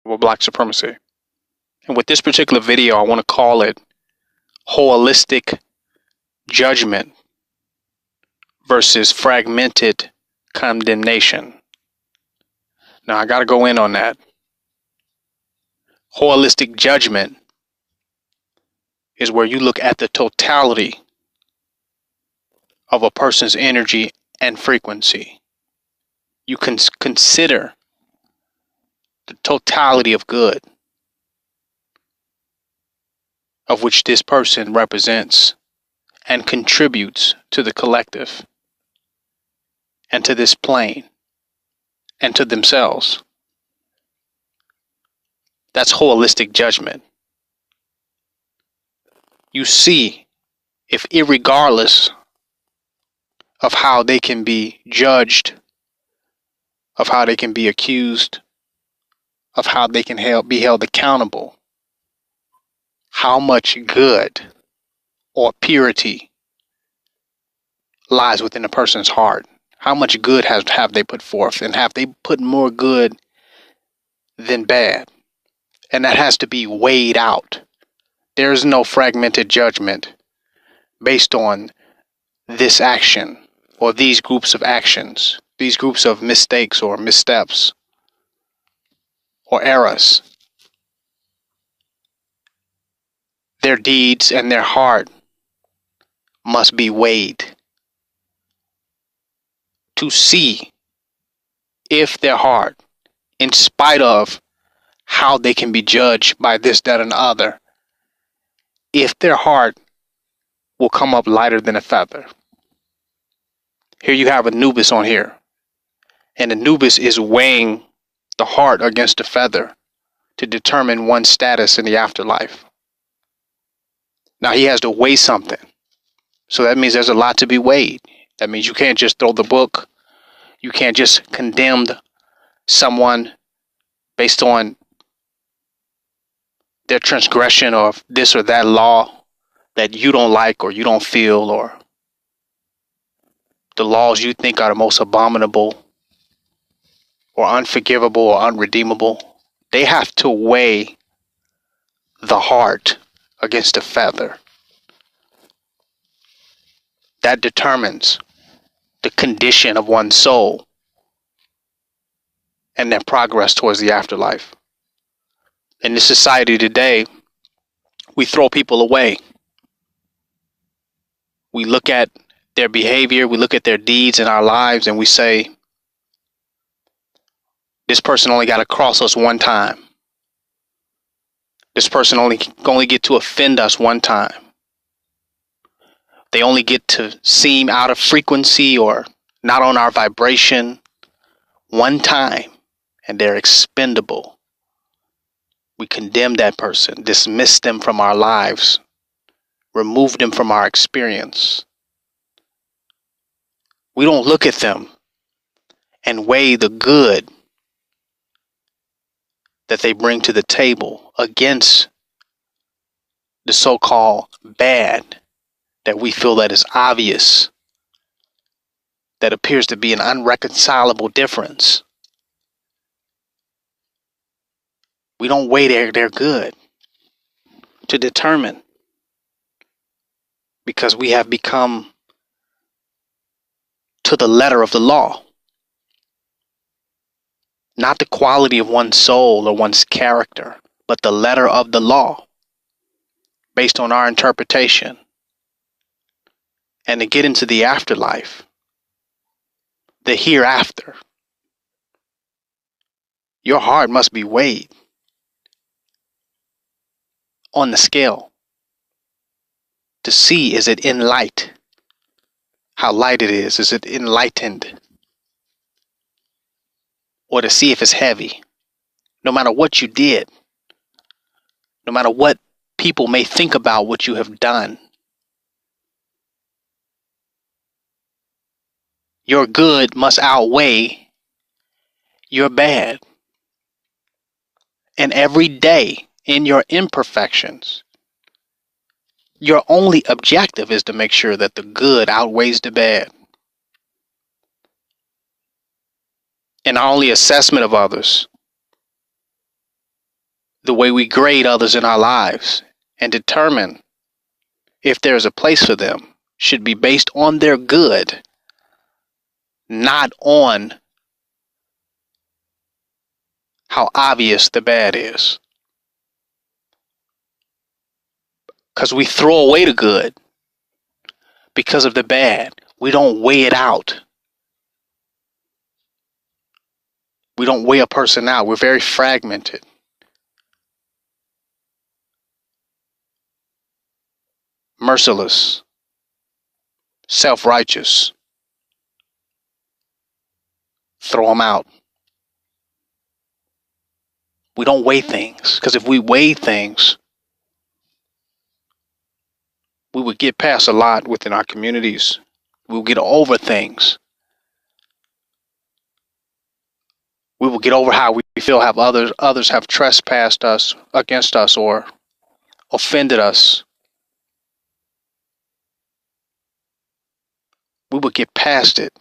of black supremacy. And with this particular video, I want to call it holistic judgment versus fragmented condemnation. Now, I got to go in on that. Holistic judgment is where you look at the totality of a person's energy and frequency. You can consider the totality of good of which this person represents and contributes to the collective and to this plane and to themselves. That's holistic judgment. You see if, irregardless of how they can be judged, of how they can be accused, of how they can be held accountable, how much good or purity lies within a person's heart. How much good have they put forth, and have they put more good than bad? And that has to be weighed out. There's no fragmented judgment based on this action or these groups of actions, these groups of mistakes or missteps or errors. Their deeds and their heart must be weighed to see if their heart, in spite of how they can be judged by this, that, and the other, if their heart will come up lighter than a feather. Here you have Anubis on here, and Anubis is weighing the heart against the feather to determine one's status in the afterlife. Now he has to weigh something. So that means there's a lot to be weighed. That means you can't just throw the book. You can't just condemn someone based on their transgression of this or that law that you don't like or you don't feel, or the laws you think are the most abominable or unforgivable or unredeemable. They have to weigh the heart against a feather. That determines the condition of one's soul and their progress towards the afterlife. In this society today, we throw people away. We look at their behavior, we look at their deeds in our lives, and we say, this person only got to cross us one time. This person only get to offend us one time. They only get to seem out of frequency or not on our vibration one time, and they're expendable. We condemn that person, dismiss them from our lives, remove them from our experience. We don't look at them and weigh the good that they bring to the table against the so-called bad that we feel that is obvious, that appears to be an unreconcilable difference. We don't weigh their good to determine, because we have become to the letter of the law, not the quality of one's soul or one's character, but the letter of the law based on our interpretation. And to get into the afterlife, the hereafter, your heart must be weighed on the scale to see, is it in light? How light it is. Is it enlightened? Or to see if it's heavy. No matter what you did, no matter what people may think about what you have done, your good must outweigh your bad. And every day in your imperfections, your only objective is to make sure that the good outweighs the bad. And our only assessment of others the way we grade others in our lives and determine if there is a place for them should be based on their good, not on how obvious the bad is. Because we throw away the good because of the bad. We don't weigh it out. We don't weigh a person out. We're very fragmented. Merciless. Self-righteous. Throw them out. We don't weigh things. Because if we weigh things, we would get past a lot within our communities. We will get over things. We will get over how we feel have others have trespassed us against us or offended us. We would get past it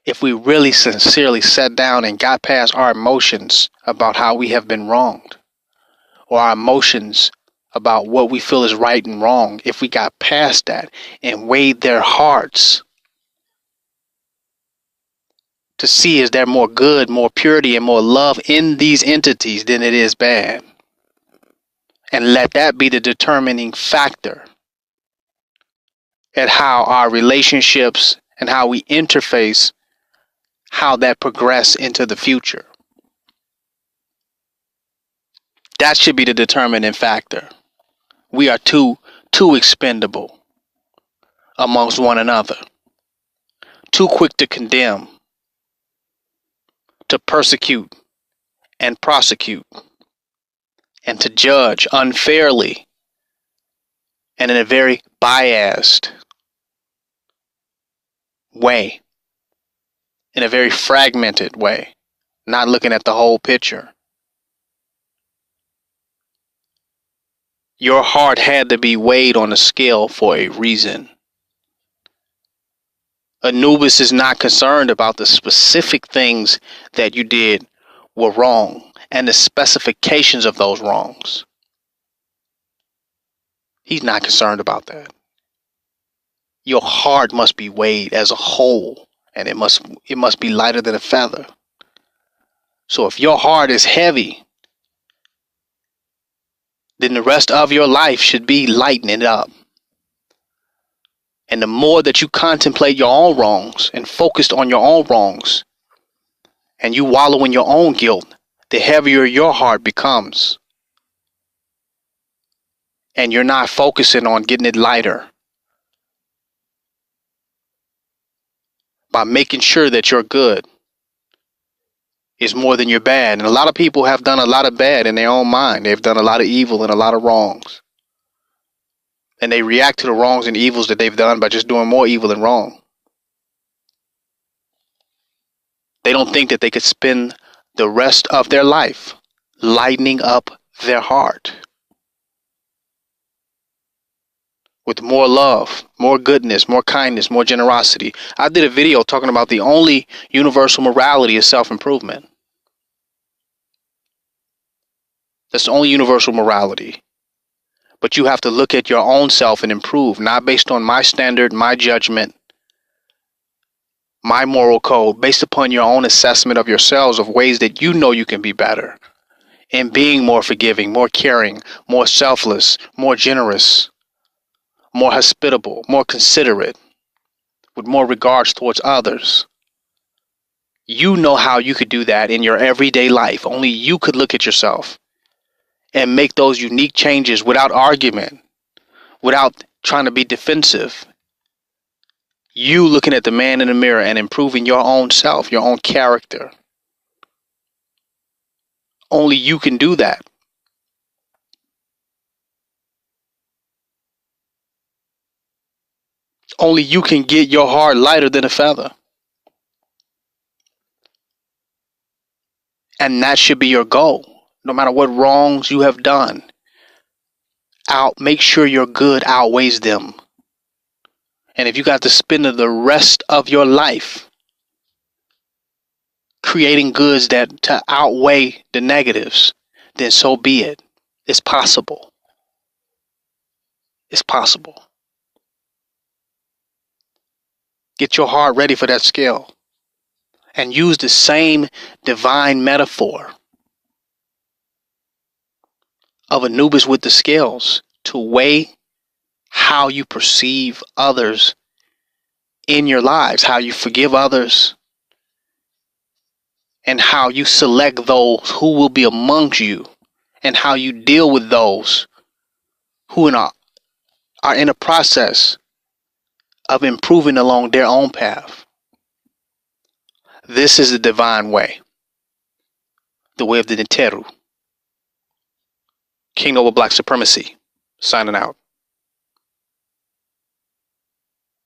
if we really sincerely sat down and got past our emotions about how we have been wronged, or our emotions about what we feel is right and wrong. If we got past that and weighed their hearts to see is there more good, more purity, and more love in these entities than it is bad, and let that be the determining factor at how our relationships and how we interface, how that progress into the future. That should be the determining factor. We are too expendable amongst one another, too quick to condemn, to persecute and prosecute, and to judge unfairly and in a very biased way, in a very fragmented way, not looking at the whole picture. Your heart had to be weighed on a scale for a reason. Anubis is not concerned about the specific things that you did were wrong and the specifications of those wrongs. He's not concerned about that. Your heart must be weighed as a whole, and it must be lighter than a feather. So if your heart is heavy, then the rest of your life should be lightening it up. And the more that you contemplate your own wrongs and focused on your own wrongs, and you wallow in your own guilt, the heavier your heart becomes. And you're not focusing on getting it lighter by making sure that your good is more than your bad. And a lot of people have done a lot of bad in their own mind. They've done a lot of evil and a lot of wrongs. And they react to the wrongs and evils that they've done by just doing more evil and wrong. They don't think that they could spend the rest of their life lightening up their heart with more love, more goodness, more kindness, more generosity. I did a video talking about the only universal morality is self-improvement. That's the only universal morality. But you have to look at your own self and improve, not based on my standard, my judgment, my moral code, based upon your own assessment of yourselves of ways that you know you can be better in being more forgiving, more caring, more selfless, more generous, more hospitable, more considerate, with more regards towards others. You know how you could do that in your everyday life. Only you could look at yourself and make those unique changes without argument, without trying to be defensive. You looking at the man in the mirror and improving your own self, your own character. Only you can do that. Only you can get your heart lighter than a feather. And that should be your goal. No matter what wrongs you have done, make sure your good outweighs them. And if you got to spend the rest of your life creating goods that to outweigh the negatives, then so be it. It's possible. It's possible. Get your heart ready for that scale and use the same divine metaphor of Anubis with the scales to weigh how you perceive others in your lives, how you forgive others, and how you select those who will be amongst you, and how you deal with those who are in a process of improving along their own path. This is the divine way, the way of the Nteru. King Noble Black Supremacy, signing out.